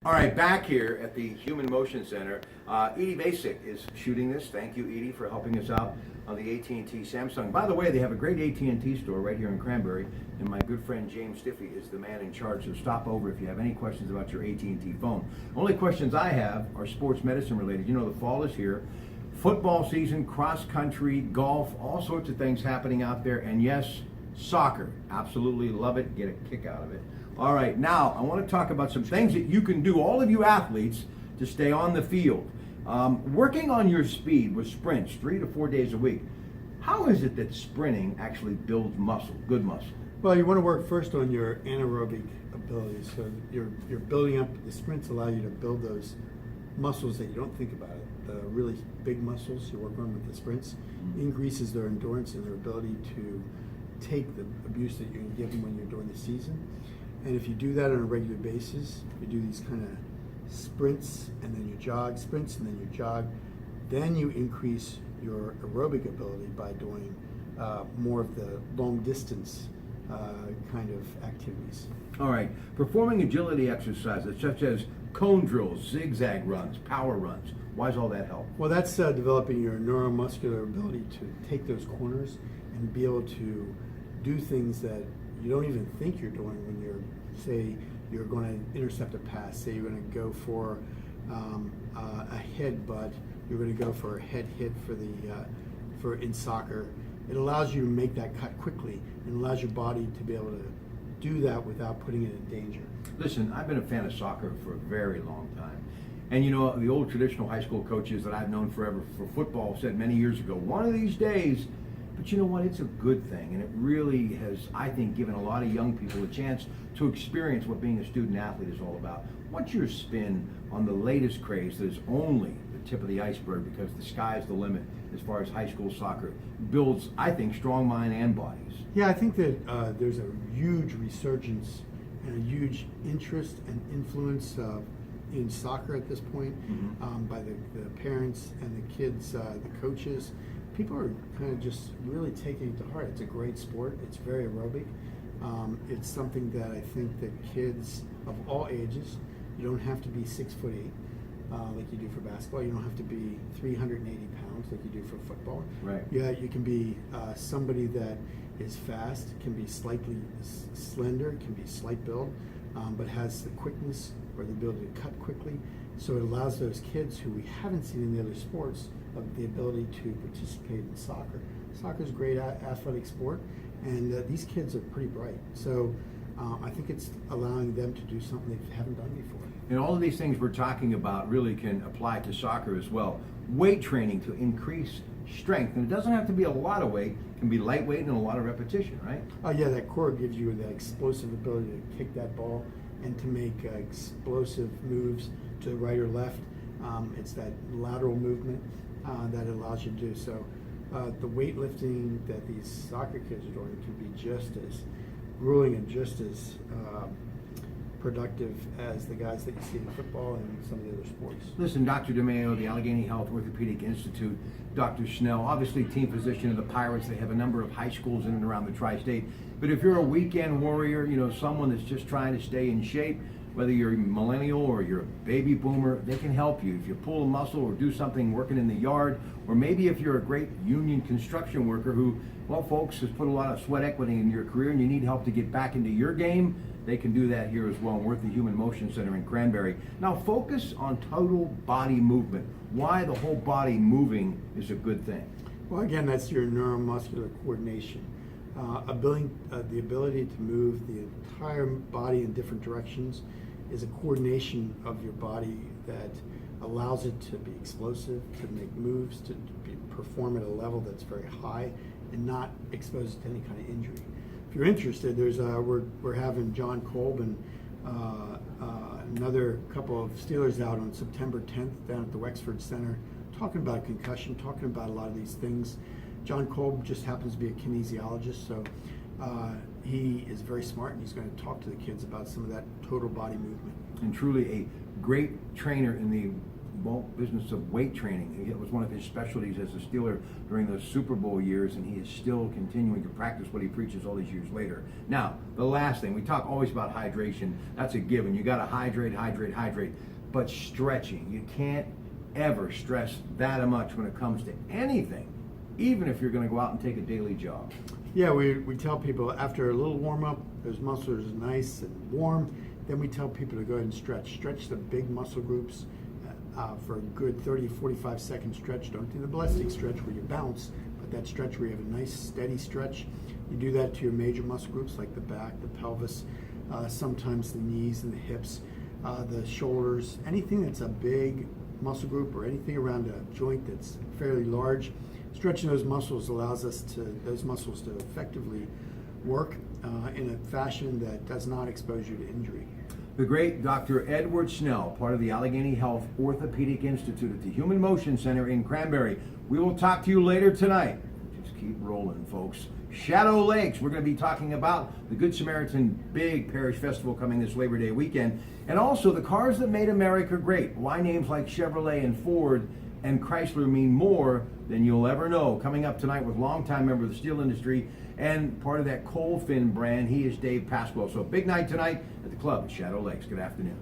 All right, back here at the Human Motion Center, Edie Basic is shooting this. Thank you, Edie, for helping us out on the AT&T Samsung. By the way, they have a great AT&T store right here in Cranberry, and my good friend James Stiffy is the man in charge, so stop over if you have any questions about your AT&T phone. Only questions I have are sports medicine related. You know, the fall is here. Football season, cross country, golf, all sorts of things happening out there, and yes, soccer. Absolutely love it, get a kick out of it. All right, now I want to talk about some things that you can do, all of you athletes, to stay on the field. Working on your speed with sprints 3 to 4 days a week. How is it that sprinting actually builds muscle, good muscle? Well, you want to work first on your anaerobic abilities. So you're building up, the sprints allow you to build those muscles that you don't think about it. The really big muscles you work on with the sprints increases their endurance and their ability to take the abuse that you can give them when you're during the season. And if you do that on a regular basis, you do these kind of sprints and then you jog, sprints and then you jog, then you increase your aerobic ability by doing more of the long distance kind of activities. All right, performing agility exercises such as cone drills, zigzag runs, power runs. Why does all that help? Well, that's developing your neuromuscular ability to take those corners and be able to do things that you don't even think you're doing when you're, say, you're going to intercept a pass. Say you're going to go for a headbutt. You're going to go for a head hit for in soccer. It allows you to make that cut quickly and allows your body to be able to do that without putting it in danger. Listen, I've been a fan of soccer for a very long time. And you know, the old traditional high school coaches that I've known forever for football said many years ago, one of these days. But you know what? It's a good thing, and it really has, I think, given a lot of young people a chance to experience what being a student athlete is all about. What's your spin on the latest craze that is only the tip of the iceberg, because the sky's the limit as far as high school soccer builds, I think, strong mind and bodies? Yeah, I think that there's a huge resurgence and a huge interest and influence in soccer at this point by the parents and the kids, the coaches. People are kind of just really taking it to heart. It's a great sport. It's very aerobic. It's something that I think that kids of all ages, you don't have to be 6'8", like you do for basketball. You don't have to be 380 pounds like you do for football. Right. Yeah, you can be somebody that is fast, can be slightly slender, can be slight build, but has the quickness or the ability to cut quickly. So it allows those kids who we haven't seen in the other sports of the ability to participate in soccer. Soccer is a great athletic sport, and these kids are pretty bright. So I think it's allowing them to do something they haven't done before. And all of these things we're talking about really can apply to soccer as well. Weight training to increase strength, and it doesn't have to be a lot of weight. It can be lightweight and a lot of repetition, right? Oh yeah, that core gives you that explosive ability to kick that ball and to make explosive moves to the right or left. It's that lateral movement that allows you to do so. The weightlifting that these soccer kids are doing can be just as grueling and just as productive as the guys that you see in football and some of the other sports. Listen, Dr. DeMeo, the Allegheny Health Orthopedic Institute, Dr. Snell, obviously team physician of the Pirates. They have a number of high schools in and around the tri-state. But if you're a weekend warrior, you know, someone that's just trying to stay in shape, whether you're a millennial or you're a baby boomer, they can help you. If you pull a muscle or do something working in the yard, or maybe if you're a great union construction worker who, well, folks, has put a lot of sweat equity in your career and you need help to get back into your game, they can do that here as well. We're at the Human Motion Center in Cranberry. Now focus on total body movement. Why the whole body moving is a good thing. Well, again, that's your neuromuscular coordination. The ability to move the entire body in different directions is a coordination of your body that allows it to be explosive, to make moves, to perform at a level that's very high and not exposed to any kind of injury. If you're interested, there's we're having John Kolb and another couple of Steelers out on September 10th down at the Wexford Center talking about concussion, talking about a lot of these things. John Kolb just happens to be a kinesiologist, so he is very smart, and he's going to talk to the kids about some of that total body movement. And truly a great trainer in the business of weight training. It was one of his specialties as a Steeler during those Super Bowl years, and he is still continuing to practice what he preaches all these years later. Now, the last thing, we talk always about hydration. That's a given. You got to hydrate. But stretching, you can't ever stress that much when it comes to anything, even if you're going to go out and take a daily jog. Yeah, we tell people after a little warm up, those muscles are nice and warm. Then we tell people to go ahead and stretch the big muscle groups for a good 30, 45 second stretch. Don't do the ballistic stretch where you bounce, but that stretch where you have a nice steady stretch. You do that to your major muscle groups like the back, the pelvis, sometimes the knees and the hips, the shoulders, anything that's a big muscle group or anything around a joint that's fairly large. Stretching those muscles allows those muscles to effectively work in a fashion that does not expose you to injury. The great Dr. Edward Snell, part of the Allegheny Health Orthopedic Institute at the Human Motion Center in Cranberry. We will talk to you later tonight. Just keep rolling, folks. Shadow Lakes, we're going to be talking about the Good Samaritan Big Parish Festival coming this Labor Day weekend, and also the cars that made America great. Why names like Chevrolet and Ford and Chrysler mean more than you'll ever know. Coming up tonight with longtime member of the steel industry and part of that Coalfin brand, he is Dave Pasquale. So big night tonight at the club at Shadow Lakes. Good afternoon.